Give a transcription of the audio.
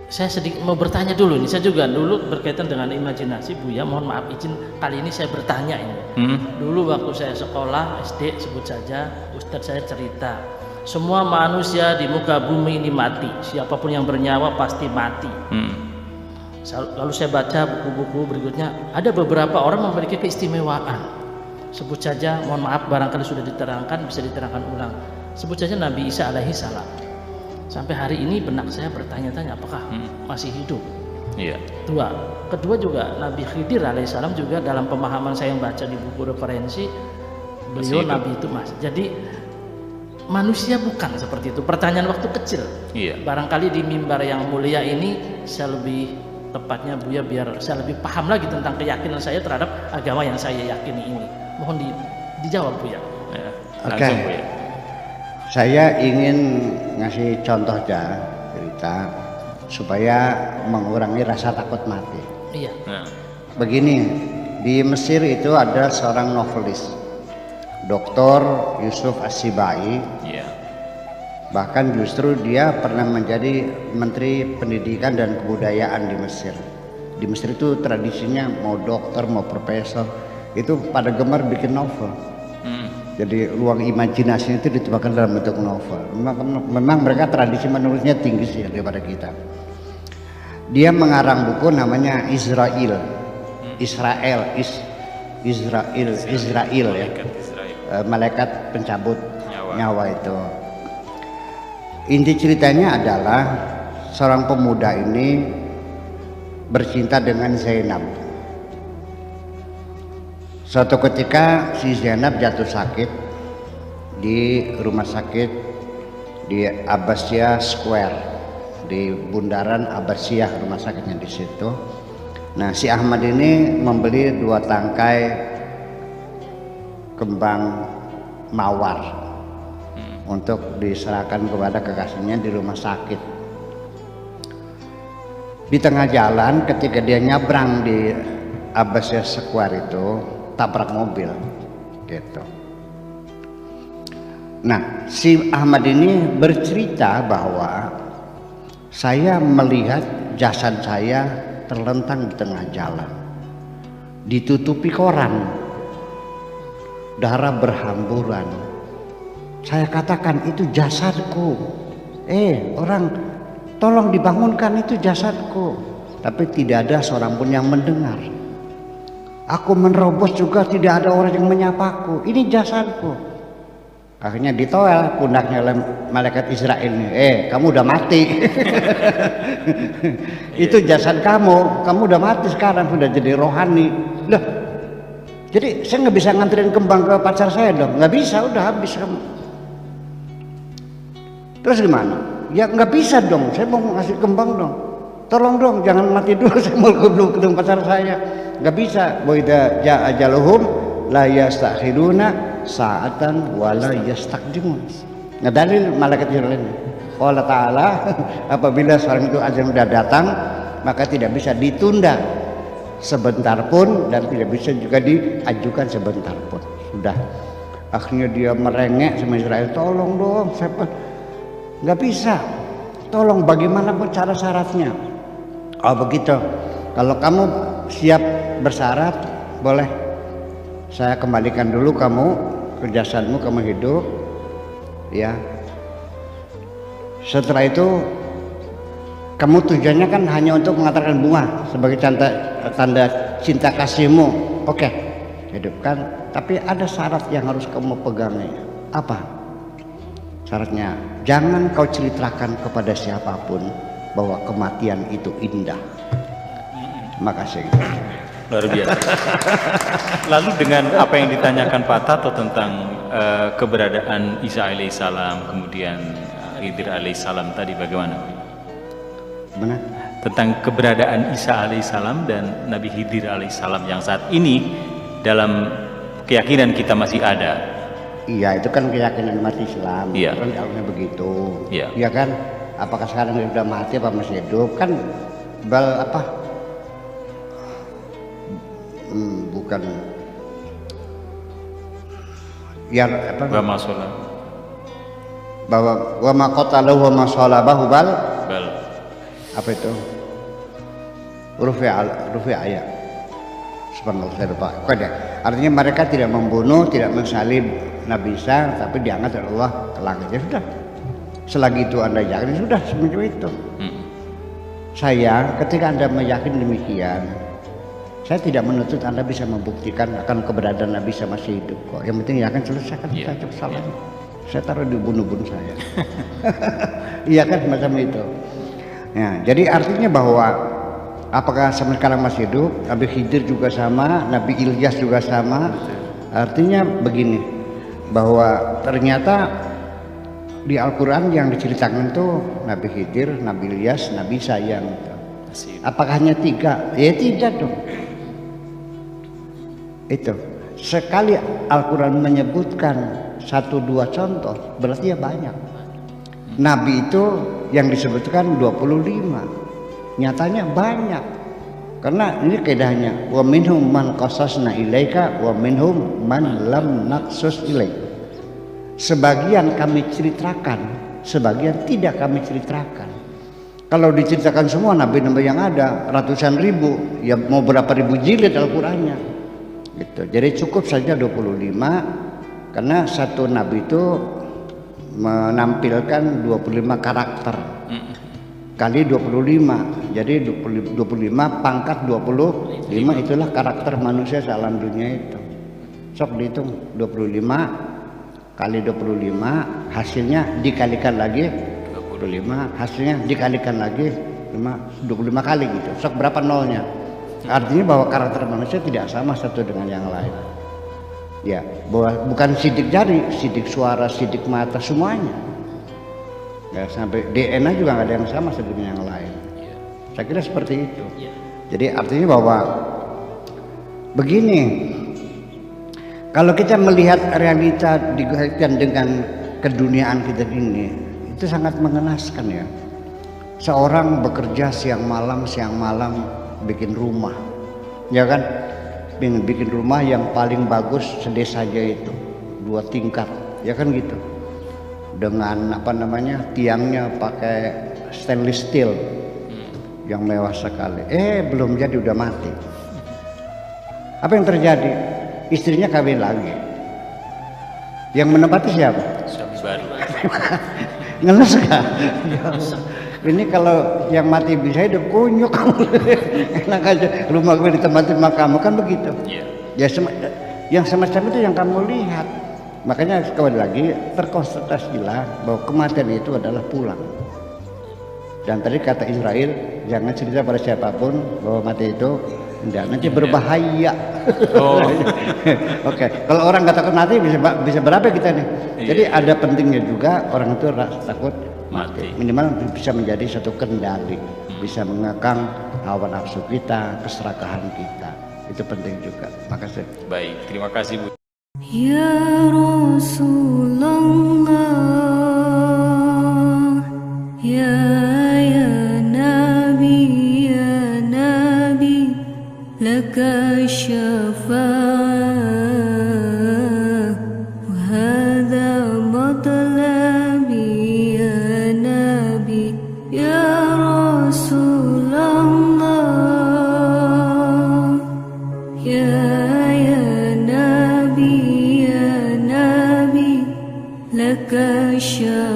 Saya sedikit mau bertanya dulu nih. Saya juga dulu berkaitan dengan imajinasi, Buya. Mohon maaf izin kali ini saya bertanya ini. Dulu waktu saya sekolah SD, sebut saja Ustadz saya cerita, semua manusia di muka bumi ini mati. Siapapun yang bernyawa pasti mati. Lalu saya baca buku-buku berikutnya, ada beberapa orang memiliki keistimewaan. Sebut saja, mohon maaf barangkali sudah diterangkan, bisa diterangkan ulang. Sebut saja Nabi Isa alaihi salam. Sampai hari ini benak saya bertanya-tanya apakah masih hidup. Iya. Kedua juga Nabi Khidir alaihissalam juga dalam pemahaman saya yang baca di buku referensi, beliau Nabi itu mas. Jadi manusia bukan seperti itu. Pertanyaan waktu kecil. Iya. Barangkali di mimbar yang mulia ini saya lebih tepatnya Buya biar saya lebih paham lagi tentang keyakinan saya terhadap agama yang saya yakini ini. Mohon dijawab Buya. Ya, Oke. Buya. Saya ingin ngasih contoh aja cerita supaya mengurangi rasa takut mati. Iya. Nah. Begini, di Mesir itu ada seorang novelis, Dr. Yusuf As-Sibai. Iya. Bahkan justru dia pernah menjadi Menteri Pendidikan dan Kebudayaan di Mesir. Di Mesir itu tradisinya mau dokter mau profesor itu pada gemar bikin novel. Jadi ruang imajinasi itu dituangkan dalam bentuk novel. Memang mereka tradisi menulisnya tinggi sih daripada kita. Dia mengarang buku namanya Israel ya. Malaikat pencabut nyawa itu. Inti ceritanya adalah seorang pemuda ini bercinta dengan Zainab. Suatu ketika si Zainab jatuh sakit di rumah sakit di Abbasiyah Square, di bundaran Abbasiyah rumah sakitnya di situ. Nah, si Ahmad ini membeli 2 tangkai kembang mawar untuk diserahkan kepada kekasihnya di rumah sakit. Di tengah jalan ketika dia nyabrang di Abbasiyah Square itu tabrak mobil gitu. Nah, si Ahmad ini bercerita bahwa saya melihat jasad saya terlentang di tengah jalan, ditutupi koran, darah berhamburan. Saya katakan itu jasadku. Orang tolong dibangunkan, itu jasadku. Tapi tidak ada seorang pun yang mendengar. Aku menerobos juga tidak ada orang yang menyapaku. Ini jasadku. Akhirnya ditoel pundaknya oleh malaikat Israel ini. Kamu udah mati. Itu jasad kamu. Kamu udah mati sekarang, sudah jadi rohani. Loh, jadi saya nggak bisa nganterin kembang ke pacar saya dong. Nggak bisa, udah habis kamu. Terus gimana? Ya nggak bisa dong. Saya mau ngasih kembang dong. Tolong dong, jangan mati dulu. Saya mau ketemu pacar saya. Nggak bisa. Wa idza jaa ajaluhum la yastakhiruna sa'atan wa la yastaqdimun. Nah, dalil malaikat Jibril ini. Allah Ta'ala apabila seorang itu ajal sudah datang maka tidak bisa ditunda sebentar pun dan tidak bisa juga diajukan sebentar pun. Sudah. Akhirnya dia merengek sama Israel, tolong dong, saya nggak bisa. Tolong bagaimanapun cara syaratnya. Oh begitu. Kalau kamu siap bersyarat, boleh. Saya kembalikan dulu kamu ke jasadmu, kamu hidup. Ya. Setelah itu kamu tujuannya kan hanya untuk mengantarkan bunga sebagai tanda cinta kasihmu. Oke, hidupkan. Tapi ada syarat yang harus kamu pegangi. Apa? Syaratnya, jangan kau ceritakan kepada siapapun bahwa kematian itu indah. Makasih. Luar biasa. Lalu dengan apa yang ditanyakan Pak Tato tentang keberadaan Isa alaihissalam, kemudian Khidir alaihissalam tadi bagaimana? Benar? Tentang keberadaan Isa alaihissalam dan Nabi Khidir alaihissalam yang saat ini dalam keyakinan kita masih ada. Iya, itu kan keyakinan umat Islam. Iya. Kan awalnya begitu. Iya. Iya kan? Apakah sekarang dia sudah mati apa masih hidup? Kan bukan ya apa? Wa Bahwa wa ma qatalahu wa ma salabahu bal. apa itu? Rufi'a ya. Subhanallah, saya lupa. Artinya mereka tidak membunuh, tidak mensalib Nabi Isa, tapi diangkat oleh Allah ke langit. Ya sudah. Selagi itu Anda yakin, sudah semacam itu. Saya, ketika Anda meyakini demikian, saya tidak menuntut Anda bisa membuktikan akan keberadaan Nabi Isa masih hidup kok. Yang penting yakin, selesaikan saja salah. Saya taruh di bunuh-bunuh saya. Iya kan, semacam itu. Ya, jadi artinya bahwa apakah sampai sekarang masih hidup? Nabi Khidir juga sama, Nabi Ilyas juga sama. Artinya begini, bahwa ternyata di Al-Quran yang diceritakan itu Nabi Khidir, Nabi Ilyas, Nabi Isa yang apakah hanya 3? Ya tidak dong. Itu sekali Al-Quran menyebutkan 1-2 contoh, berarti ya banyak. Nabi itu yang disebutkan 25, nyatanya banyak. Karena ini kaidahnya, wa minhum man qasasna ilaika wa minhum man lam naqsus ilaika. Sebagian kami ceritakan, sebagian tidak kami ceritakan. Kalau diceritakan semua nabi-nabi yang ada ratusan ribu, ya mau berapa ribu jilid Al-Qur'annya. Gitu. Jadi cukup saja 25, karena satu nabi itu menampilkan 25 karakter. Kali 25. Jadi 25 pangkat 25 itulah karakter manusia sealam dunia itu. Sok dihitung 25 kali 25, hasilnya dikalikan lagi 25, hasilnya dikalikan lagi 25 kali gitu. Sok berapa nolnya? Artinya bahwa karakter manusia tidak sama satu dengan yang lain. Ya, bahwa bukan sidik jari, sidik suara, sidik mata, semuanya. Ya, sampai DNA juga nggak ada yang sama satu dengan yang lain. Saya kira seperti itu. Jadi artinya bahwa begini, kalau kita melihat realita dikaitkan dengan keduniaan kita ini, itu sangat mengenaskan ya. Seorang bekerja siang malam bikin rumah, ya kan? Bikin rumah yang paling bagus sedesa saja itu 2 tingkat, ya kan gitu. Dengan apa namanya, tiangnya pakai stainless steel yang mewah sekali. Belum jadi udah mati. Apa yang terjadi? Istrinya kawin lagi. Yang menempati siapa? Suami baru. Ngeles gak? Ini kalau yang mati bisa hidup kunyuk. Enak aja rumah gue ditempati sama kamu, kan begitu. Ya yang semacam itu yang kamu lihat. Makanya sekali lagi terkonsentrasilah bahwa kematian itu adalah pulang. Dan tadi kata Israel, jangan cerita pada siapapun bahwa mati itu nanti berbahaya. Oke. Kalau orang nggak takut mati bisa berapa kita nih? Jadi ada pentingnya juga orang itu takut mati. Minimal bisa menjadi satu kendali, bisa mengekang hawa nafsu kita, keserakahan kita. Itu penting juga. Makasih. Baik, terima kasih Bu. Ya Rasulullah, ya Nabi, laka syafa'ah, wa hadha matlabi ya Nabi, ya Rasulullah, ya Nabi, laka syafa'ah.